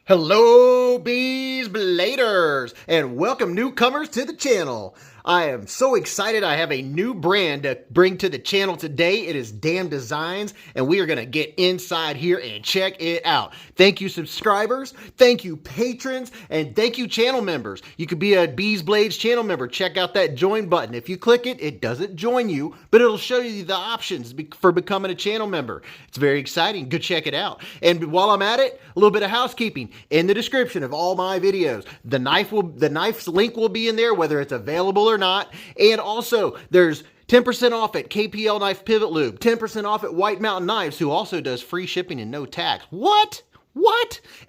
Hello, Beez Bladers, and welcome newcomers to the channel. I am so excited. I have a new brand to bring to the channel today. It is Damn Designs, and we are going to get inside here and check it out. Thank you, subscribers. Thank you, patrons, and thank you, channel members. You could be a Beez Blades channel member. Check out that join button. If you click it, it doesn't join you, but it'll show you the options for becoming a channel member. It's very exciting. Go check it out. And while I'm at it, a little bit of housekeeping. In the description of all my videos, the knife's link will be in there, whether it's available or not. And also, there's 10% off at KPL Knife Pivot Lube, 10% off at White Mountain Knives, who also does free shipping and no tax. What?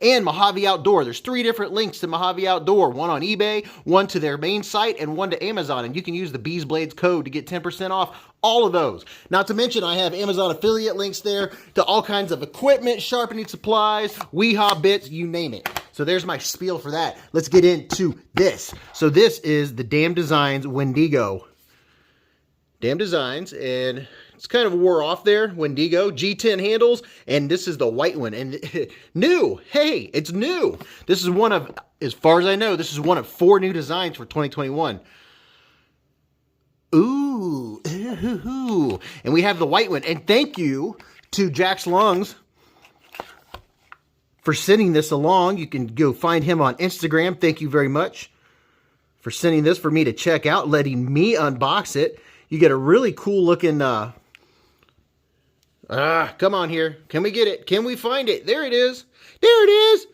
And Mojave Outdoor. There's 3 different links to Mojave Outdoor. One on eBay, one to their main site, and one to Amazon. And you can use the Beez Blades code to get 10% off all of those. Not to mention, I have Amazon affiliate links there to all kinds of equipment, sharpening supplies, Weehaw bits, you name it. So there's my spiel for that. Let's get into this. So this is the Damn Designs Wendigo. Damn Designs, and it's kind of wore off there. Wendigo, G10 handles, and this is the white one. And new, hey, it's new. This is one of, as far as I know, this is one of 4 new designs for 2021. Ooh, and we have the white one. And thank you to Jack's Lungs for sending this along. You can go find him on Instagram. Thank you very much for sending this for me to check out, letting me unbox it. You get a really cool looking, come on here. Can we get it? Can we find it? There it is. There it is.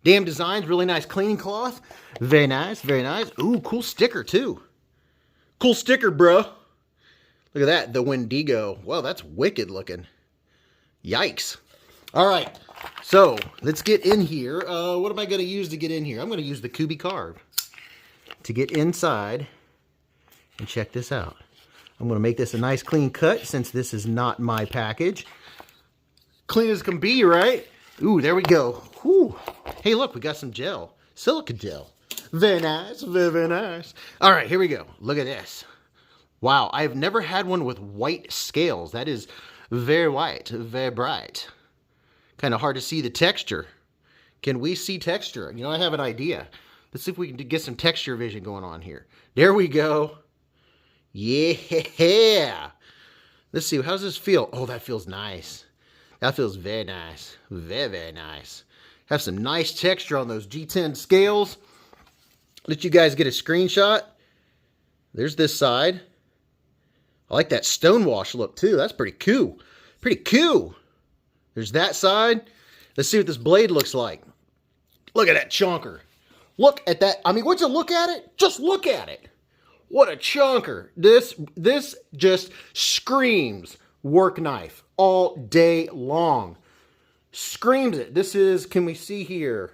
Damn Designs, really nice cleaning cloth. Very nice, very nice. Ooh, cool sticker too. Cool sticker, bro. Look at that, the Wendigo. Wow, that's wicked looking. Yikes. All right, so let's get in here. What am I going to use to get in here? I'm going to use the Kubi carve to get inside and check this out. I'm going to make this a nice clean cut since this is not my package. Clean as can be, right? Ooh, there we go. Whew. Hey, look, we got some gel. Silica gel. Very nice, very, very nice. All right, here we go. Look at this. Wow, I've never had one with white scales. That is very white, very bright. Kind of hard to see the texture. Can we see texture? You know, I have an idea. Let's see if we can get some texture vision going on here. There we go. Yeah. Let's see, how does this feel? Oh, that feels nice. That feels very nice. Very, very nice. Have some nice texture on those G10 scales. Let you guys get a screenshot. There's this side. I like that stonewash look too. That's pretty cool. Pretty cool. There's that side. Let's see what this blade looks like. Look at that chonker. Look at that. I mean, once you look at it, just look at it. What a chonker. This just screams work knife all day long. Screams it. This is, can we see here?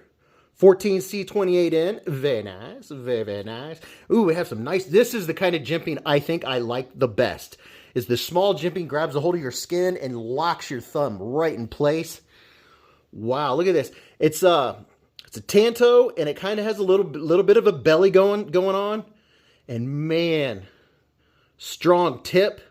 14C28N. Very nice. Very, very nice. Ooh, we have some nice, this is the kind of jimping I think I like the best. Is the small jimping grabs a hold of your skin and locks your thumb right in place. Wow, look at this. It's a tanto, and it kind of has a little bit of a belly going on. And man, strong tip.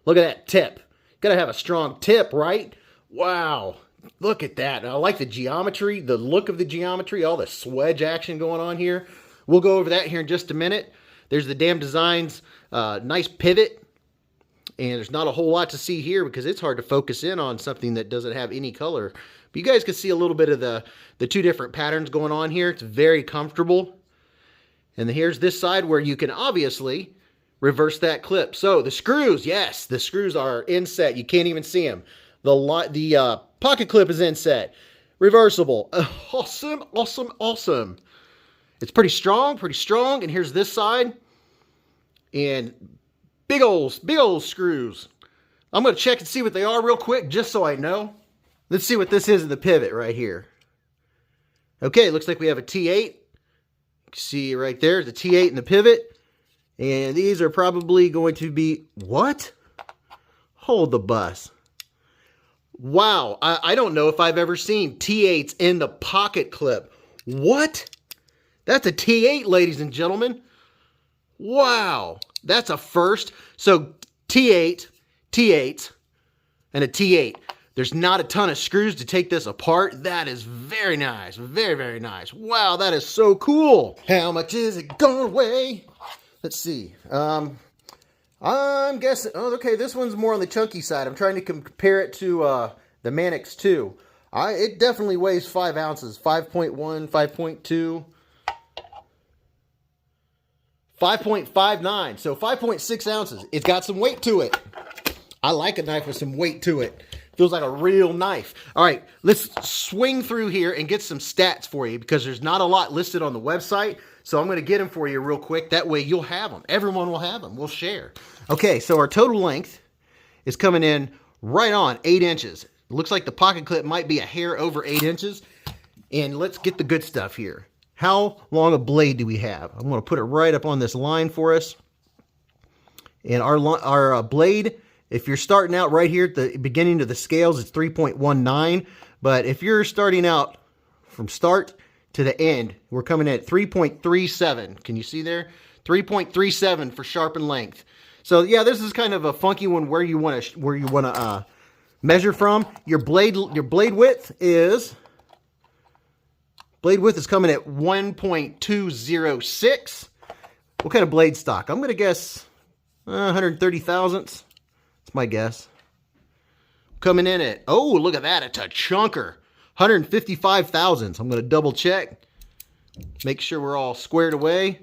Look at that tip. Gotta have a strong tip, right? Wow. Look at that. I like the geometry, the look of the geometry, all the swedge action going on here. We'll go over that here in just a minute. There's the Damn Designs nice pivot. And there's not a whole lot to see here because it's hard to focus in on something that doesn't have any color. But you guys can see a little bit of the 2 different patterns going on here. It's very comfortable. And here's this side where you can obviously reverse that clip. So the screws, yes, the screws are inset. You can't even see them. The pocket clip is inset. Reversible. Awesome, awesome, awesome. It's pretty strong, pretty strong. And here's this side. And big old screws. I'm going to check and see what they are real quick just so I know. Let's see what this is in the pivot right here. Okay, looks like we have a T8. See right there, the T8 and the pivot. And these are probably going to be, what? Hold the bus. Wow, I don't know if I've ever seen T8s in the pocket clip. What? That's a T8, ladies and gentlemen. Wow, that's a first. So T8, and a T8. There's not a ton of screws to take this apart. That is very nice. Very, very nice. Wow, that is so cool. How much is it gonna weigh? Let's see. I'm guessing, oh, okay, this one's more on the chunky side. I'm trying to compare it to the Mannix 2. It definitely weighs 5 ounces. 5.1, 5.2. 5.59, so 5.6 ounces. It's got some weight to it. I like a knife with some weight to it. Feels like a real knife. All right, let's swing through here and get some stats for you because there's not a lot listed on the website. So I'm going to get them for you real quick. That way you'll have them. Everyone will have them. We'll share. Okay, so our total length is coming in right on 8 inches. It looks like the pocket clip might be a hair over 8 inches. And let's get the good stuff here. How long a blade do we have? I'm going to put it right up on this line for us. And our blade, if you're starting out right here at the beginning of the scales, it's 3.19. But if you're starting out from start to the end, we're coming in at 3.37. Can you see there? 3.37 for sharpen length. So yeah, this is kind of a funky one where you want to measure from. Your blade width is coming at 1.206. What kind of blade stock? I'm going to guess 130 thousandths. That's my guess. Coming in at, oh, look at that. It's a chunker. 155 thousandths. I'm going to double check. Make sure we're all squared away.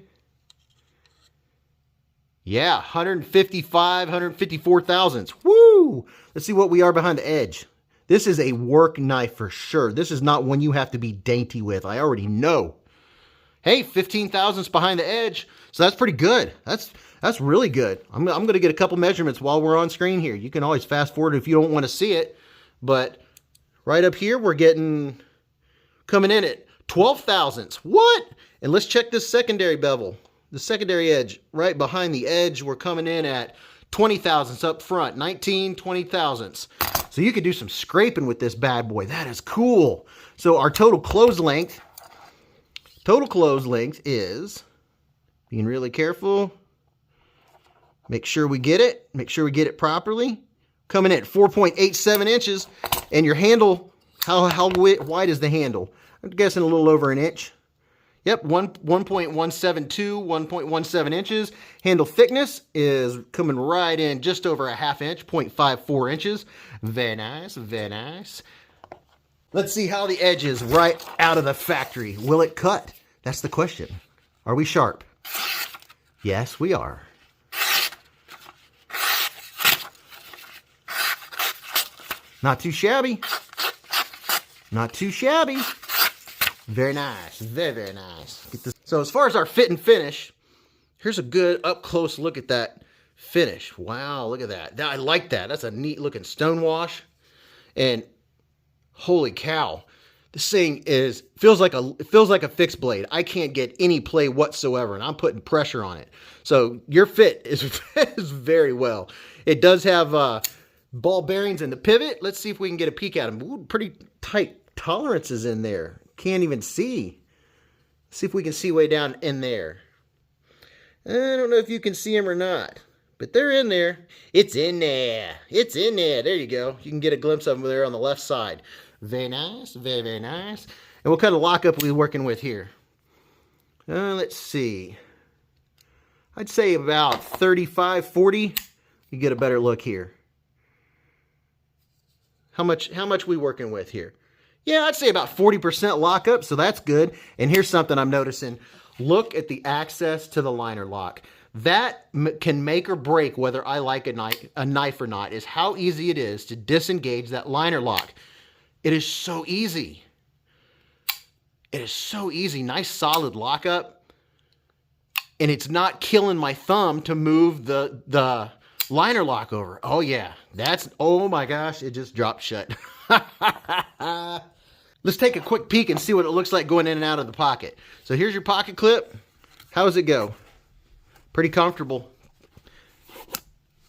Yeah, 154 thousandths. Woo! Let's see what we are behind the edge. This is a work knife for sure. This is not one you have to be dainty with. I already know. Hey, 15 thousandths behind the edge. So that's pretty good. That's really good. I'm going to get a couple measurements while we're on screen here. You can always fast forward if you don't want to see it. But right up here, we're coming in at 12 thousandths. What? And let's check this secondary bevel. The secondary edge, right behind the edge, we're coming in at 20 thousandths up front. 19, 20 thousandths. So you could do some scraping with this bad boy. That is cool. So our total close length is, being really careful, make sure we get it properly. Coming in at 4.87 inches. And your handle, how wide is the handle? I'm guessing a little over an inch. Yep, 1.172, 1.17 inches. Handle thickness is coming right in just over a half inch, 0.54 inches. Very nice, very nice. Let's see how the edge is right out of the factory. Will it cut? That's the question. Are we sharp? Yes, we are. Not too shabby. Not too shabby. Very nice. Very, very nice. Get this. So as far as our fit and finish, here's a good up-close look at that finish. Wow, look at that. I like that. That's a neat-looking stone wash. And holy cow, this thing feels like a fixed blade. I can't get any play whatsoever, and I'm putting pressure on it. So your fit is very well. It does have ball bearings in the pivot. Let's see if we can get a peek at them. Ooh, pretty tight tolerances in there. Can't even see. Let's see if we can see way down in there. I don't know if you can see them or not, but they're in there. It's in there. It's in there. There you go. You can get a glimpse of them there on the left side. Very nice. Very, very nice. And what kind of lockup are we working with here? Let's see. I'd say about 35, 40. You get a better look here. How much we working with here? Yeah, I'd say about 40% lockup, so that's good. And here's something I'm noticing. Look at the access to the liner lock. That can make or break whether I like a knife or not, is how easy it is to disengage that liner lock. It is so easy. It is so easy. Nice solid lockup. And it's not killing my thumb to move the liner lock over. Oh yeah, oh my gosh, it just dropped shut. Let's take a quick peek and see what it looks like going in and out of the pocket. So here's your pocket clip. How does it go? Pretty comfortable.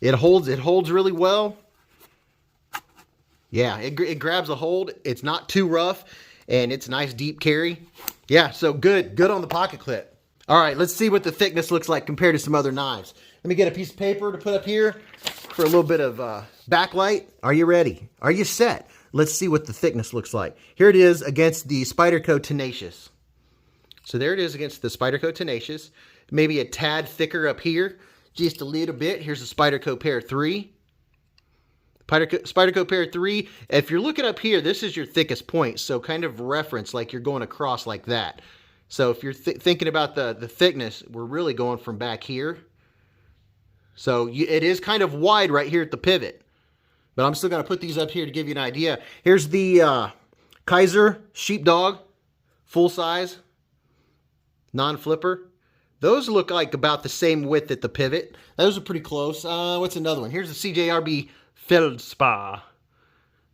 It holds really well. Yeah, it grabs a hold. It's not too rough, and it's a nice deep carry. Yeah, so good on the pocket clip. All right, let's see what the thickness looks like compared to some other knives. Let me get a piece of paper to put up here for a little bit of Backlight, are you ready? Are you set? Let's see what the thickness looks like. Here it is against the Spyderco Tenacious. So there it is against the Spyderco Tenacious. Maybe a tad thicker up here, just a little bit. Here's the Spyderco Para 3. Spyderco Para 3, if you're looking up here, this is your thickest point. So kind of reference like you're going across like that. So if you're thinking about the thickness, we're really going from back here. So it is kind of wide right here at the pivot. But I'm still going to put these up here to give you an idea. Here's the Kaiser Sheepdog, full size, non-flipper. Those look like about the same width at the pivot. Those are pretty close. What's another one? Here's the CJRB Feldspar.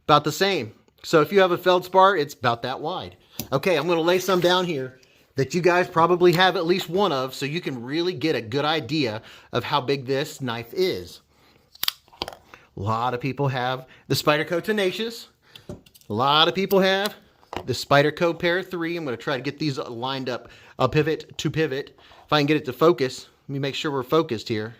About the same. So if you have a Feldspar, it's about that wide. Okay, I'm going to lay some down here that you guys probably have at least one of, so you can really get a good idea of how big this knife is. A lot of people have the Spyderco Tenacious. A lot of people have the Spyderco Para 3. I'm going to try to get these lined up, pivot to pivot. If I can get it to focus, let me make sure we're focused here.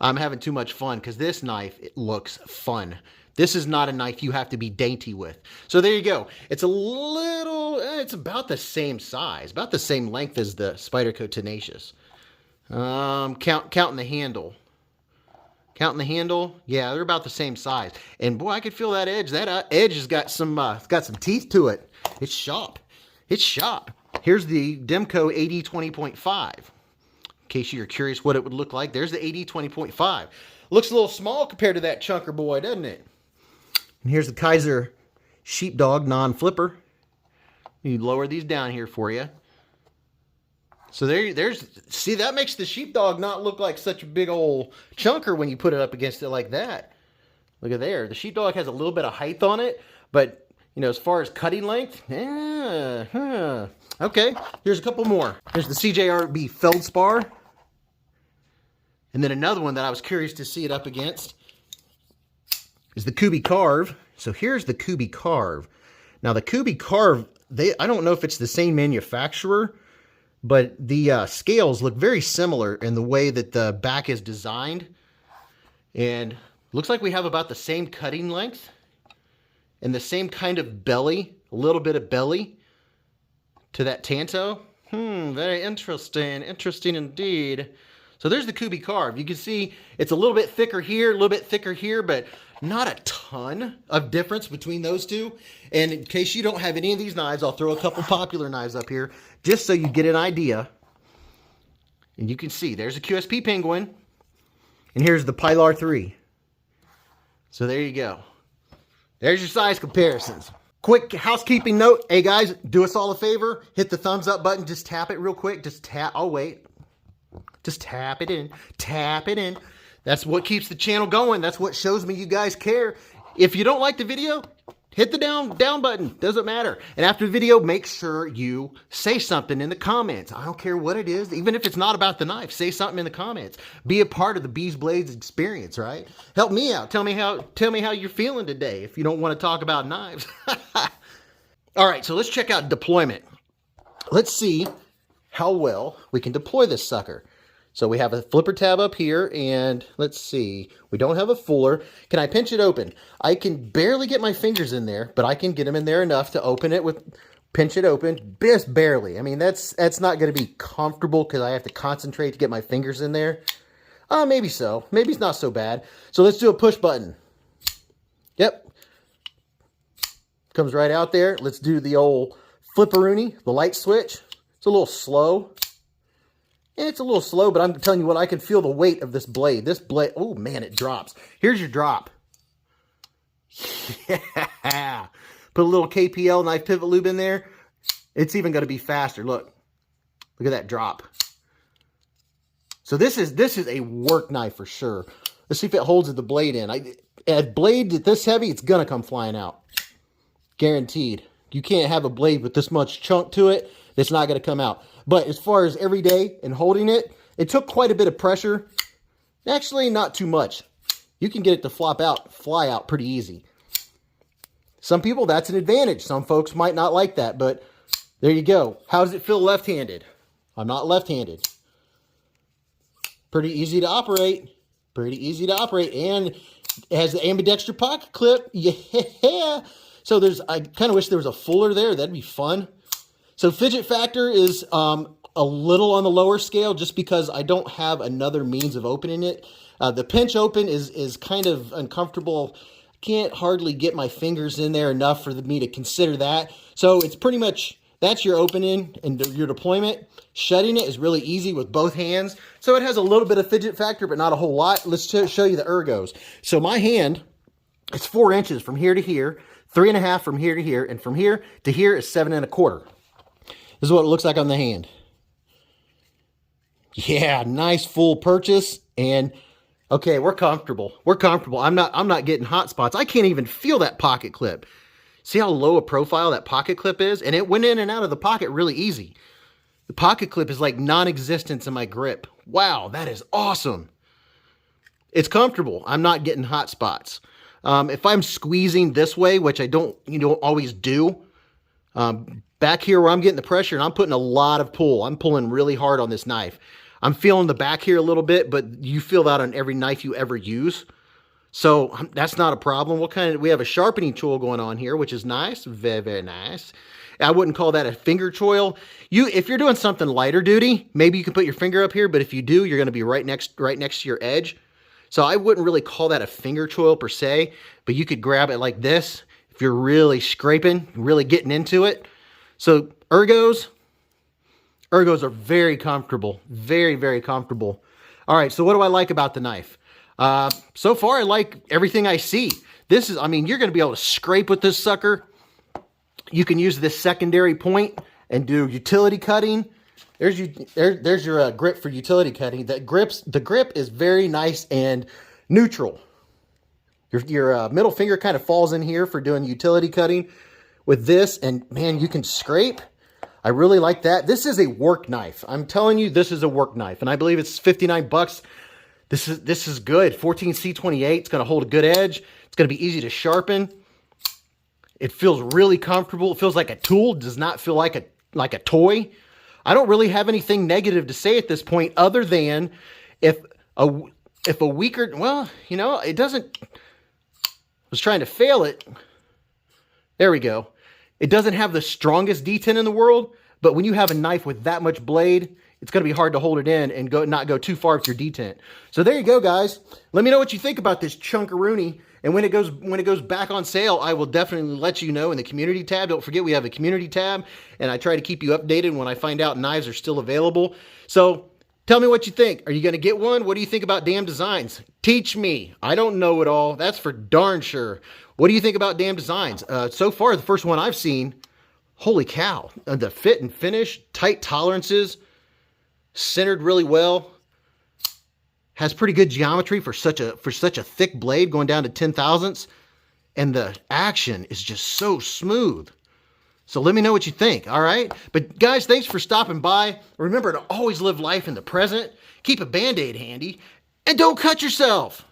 I'm having too much fun because this knife, it looks fun. This is not a knife you have to be dainty with. So there you go. It's a little, it's about the same size, about the same length as the Spyderco Tenacious. Counting the handle. Counting the handle, yeah, they're about the same size. And boy, I could feel that edge. That edge has got some teeth to it. It's sharp. It's sharp. Here's the Demko AD20.5. In case you're curious what it would look like, there's the AD20.5. Looks a little small compared to that chunker boy, doesn't it? And here's the Kaiser Sheepdog non-flipper. You lower these down here for you. So see, that makes the Sheepdog not look like such a big old chunker when you put it up against it like that. Look at there. The Sheepdog has a little bit of height on it, but, you know, as far as cutting length, okay, here's a couple more. Here's the CJRB Feldspar. And then another one that I was curious to see it up against is the Civivi Carve. So here's the Civivi Carve. Now the Civivi Carve, I don't know if it's the same manufacturer, but the scales look very similar in the way that the back is designed. And looks like we have about the same cutting length and the same kind of belly, a little bit of belly to that Tanto. Very interesting. Interesting indeed. So there's the Civivi Carve. You can see it's a little bit thicker here, a little bit thicker here, but not a ton of difference between those two. And in case you don't have any of these knives, I'll throw a couple popular knives up here just so you get an idea. And you can see there's a QSP Penguin. And here's the Pilar 3. So there you go. There's your size comparisons. Quick housekeeping note. Hey guys, do us all a favor. Hit the thumbs up button. Just tap it real quick. Just tap. Oh, wait. Just tap it in. Tap it in. That's what keeps the channel going. That's what shows me you guys care. If you don't like the video, hit the down button. Doesn't matter. And after the video, make sure you say something in the comments. I don't care what it is. Even if it's not about the knife, say something in the comments. Be a part of the Beez Blades experience, right? Help me out. Tell me how you're feeling today if you don't want to talk about knives. All right, so let's check out deployment. Let's see how well we can deploy this sucker. So we have a flipper tab up here, and let's see. We don't have a fuller. Can I pinch it open? I can barely get my fingers in there, but I can get them in there enough to open it with, pinch it open, just barely. I mean, that's not going to be comfortable because I have to concentrate to get my fingers in there. Maybe so. Maybe it's not so bad. So let's do a push button. Yep. Comes right out there. Let's do the old flipperoonie, the light switch. It's a little slow. It's a little slow, but I'm telling you what, I can feel the weight of this blade. This blade, oh man, it drops. Here's your drop. Yeah. Put a little KPL knife pivot lube in there. It's even going to be faster. Look at that drop. So this is a work knife for sure. Let's see if it holds the blade in. A blade this heavy, it's going to come flying out. Guaranteed. You can't have a blade with this much chunk to it. It's not going to come out. But as far as every day and holding it, it took quite a bit of pressure. Actually, not too much. You can get it to fly out pretty easy. Some people, that's an advantage. Some folks might not like that, but there you go. How does it feel left-handed? I'm not left-handed. Pretty easy to operate. Pretty easy to operate, and it has the ambidextrous pocket clip. Yeah. So I kind of wish there was a fuller there. That'd be fun. So fidget factor is a little on the lower scale just because I don't have another means of opening it. The pinch open is kind of uncomfortable. Can't hardly get my fingers in there enough for me to consider that. So it's pretty much, that's your opening and your deployment. Shutting it is really easy with both hands. So it has a little bit of fidget factor, but not a whole lot. Let's show you the ergos. So my hand, it's 4 inches from here to here, 3.5 from here to here, and from here to here is 7.25. This is what it looks like on the hand. Yeah, nice full purchase, and okay, we're comfortable. We're comfortable. I'm not getting hot spots. I can't even feel that pocket clip. See how low a profile that pocket clip is? And it went in and out of the pocket really easy. The pocket clip is like non-existent in my grip. Wow, that is awesome. It's comfortable. I'm not getting hot spots. If I'm squeezing this way, which I don't always do, back here where I'm getting the pressure and I'm putting a lot of pull. I'm pulling really hard on this knife. I'm feeling the back here a little bit, but you feel that on every knife you ever use. So that's not a problem. We have a sharpening tool going on here, which is nice. Very, very nice. I wouldn't call that a finger choil. If you're doing something lighter duty, maybe you can put your finger up here, but if you do, you're going to be right next to your edge. So I wouldn't really call that a finger choil per se, but you could grab it like this if you're really scraping, really getting into it. So ergos are very comfortable. Very, very comfortable. All right, so what do I like about the knife? So far, I like everything I see. This is, I mean, you're going to be able to scrape with this sucker. You can use this secondary point and do utility cutting. There's your grip for utility cutting. The grip is very nice and neutral. Your middle finger kind of falls in here for doing utility cutting with this, and man, you can scrape. I really like that. This is a work knife. I'm telling you, this is a work knife, and I believe it's 59 bucks. This is good. 14C28. It's going to hold a good edge. It's going to be easy to sharpen. It feels really comfortable. It feels like a tool. It does not feel like a toy. I don't really have anything negative to say at this point, other than if a weaker, well, you know, it doesn't. I was trying to fail it. There we go. It doesn't have the strongest detent in the world, but when you have a knife with that much blade, it's going to be hard to hold it in and not go too far with your detent. So there you go, guys. Let me know what you think about this chunkaroonie. And when it goes back on sale, I will definitely let you know in the community tab. Don't forget, we have a community tab, and I try to keep you updated when I find out knives are still available. So tell me what you think. Are you going to get one? What do you think about Damn Designs? Teach me. I don't know it all. That's for darn sure. What do you think about Damn Designs? So far, the first one I've seen, holy cow. The fit and finish, tight tolerances, centered really well. Has pretty good geometry for such a thick blade going down to 10 thousandths. And the action is just so smooth. So let me know what you think, all right? But guys, thanks for stopping by. Remember to always live life in the present. Keep a Band-Aid handy. And don't cut yourself.